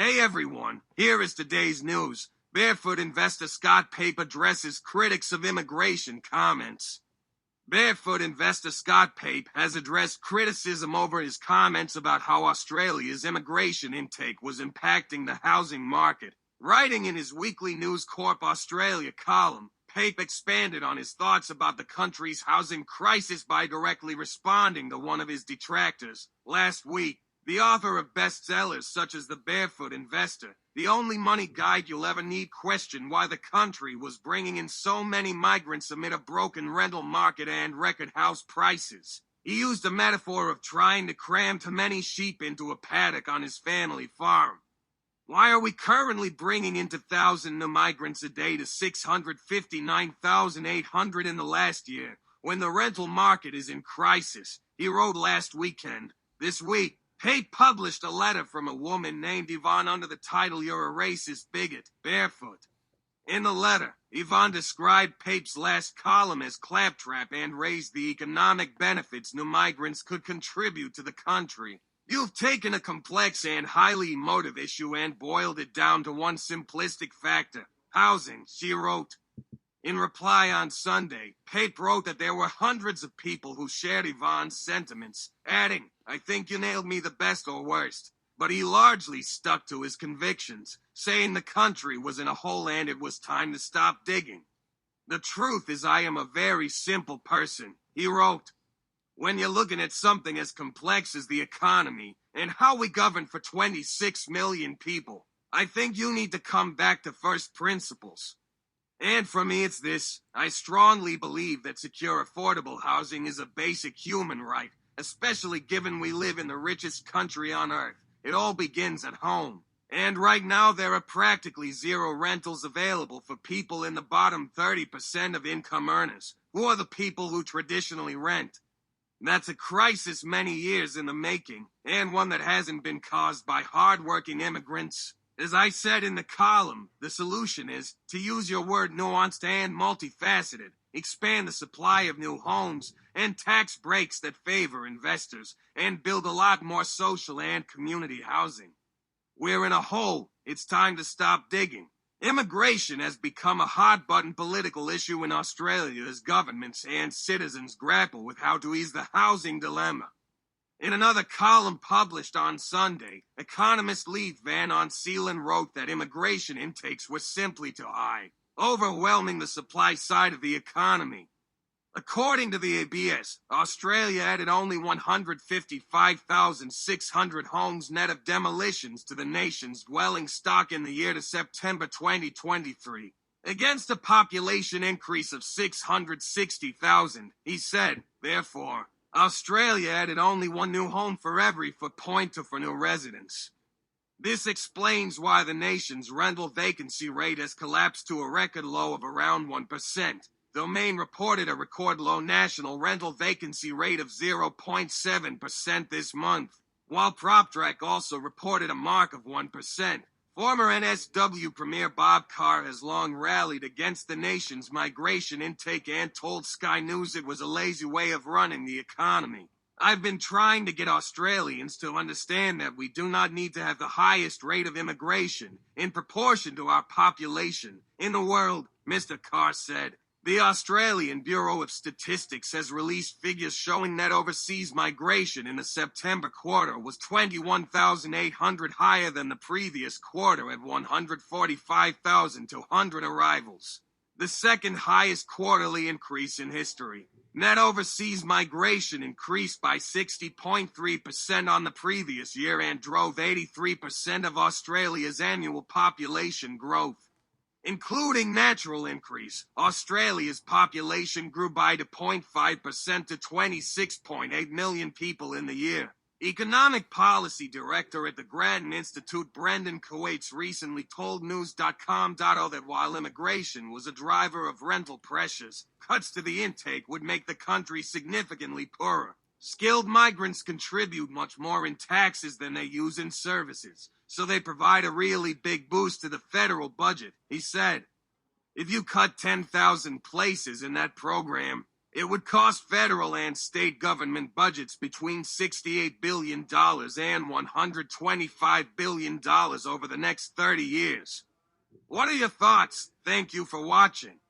Hey everyone, here is today's news. Barefoot investor Scott Pape addresses critics of immigration comments. Barefoot investor Scott Pape has addressed criticism over his comments about how Australia's immigration intake was impacting the housing market. Writing in his weekly News Corp Australia column, Pape expanded on his thoughts about the country's housing crisis by directly responding to one of his detractors. Last week, the author of bestsellers such as The Barefoot Investor, The Only Money Guide You'll Ever Need, questioned why the country was bringing in so many migrants amid a broken rental market and record house prices. He used a metaphor of trying to cram too many sheep into a paddock on his family farm. Why are we currently bringing in 1,000 new migrants a day to 659,800 in the last year, when the rental market is in crisis? He wrote last weekend. This week, Pape published a letter from a woman named Yvonne under the title "You're a Racist Bigot, Barefoot." In the letter, Yvonne described Pape's last column as claptrap and raised the economic benefits new migrants could contribute to the country. "You've taken a complex and highly emotive issue and boiled it down to one simplistic factor: housing," she wrote. In reply on Sunday, Pape wrote that there were hundreds of people who shared Yvonne's sentiments, adding, "I think you nailed me the best or worst." But he largely stuck to his convictions, saying the country was in a hole and it was time to stop digging. "The truth is I am a very simple person," he wrote. "When you're looking at something as complex as the economy and how we govern for 26 million people, I think you need to come back to first principles. And for me it's this: I strongly believe that secure, affordable housing is a basic human right, especially given we live in the richest country on earth. It all begins at home. And right now there are practically zero rentals available for people in the bottom 30% of income earners, who are the people who traditionally rent. That's a crisis many years in the making, and one that hasn't been caused by hard-working immigrants. As I said in the column, the solution is, to use your word, nuanced and multifaceted. Expand the supply of new homes and tax breaks that favor investors, and build a lot more social and community housing. We're in a hole. It's time to stop digging." Immigration has become a hot-button political issue in Australia as governments and citizens grapple with how to ease the housing dilemma. In another column published on Sunday, economist Leith Van Onselen wrote that immigration intakes were simply too high, overwhelming the supply side of the economy. According to the ABS, Australia added only 155,600 homes net of demolitions to the nation's dwelling stock in the year to September 2023, against a population increase of 660,000. He said, therefore, Australia added only one new home for every point for new residents. This explains why the nation's rental vacancy rate has collapsed to a record low of around 1%. Domain reported a record low national rental vacancy rate of 0.7% this month, while PropTrack also reported a mark of 1%. Former NSW Premier Bob Carr has long rallied against the nation's migration intake and told Sky News it was a lazy way of running the economy. "I've been trying to get Australians to understand that we do not need to have the highest rate of immigration in proportion to our population in the world," Mr. Carr said. The Australian Bureau of Statistics has released figures showing that overseas migration in the September quarter was 21,800 higher than the previous quarter at 145,200 arrivals, the second highest quarterly increase in history. Net overseas migration increased by 60.3% on the previous year and drove 83% of Australia's annual population growth. Including natural increase, Australia's population grew by 2.5% to 26.8 million people in the year. Economic Policy Director at the Grattan Institute Brendan Coates recently told News.com.au that while immigration was a driver of rental pressures, cuts to the intake would make the country significantly poorer. "Skilled migrants contribute much more in taxes than they use in services, so they provide a really big boost to the federal budget," he said. "If you cut 10,000 places in that program, It would cost federal and state government budgets between $68 billion and $125 billion over the next 30 years. What are your thoughts? Thank you for watching.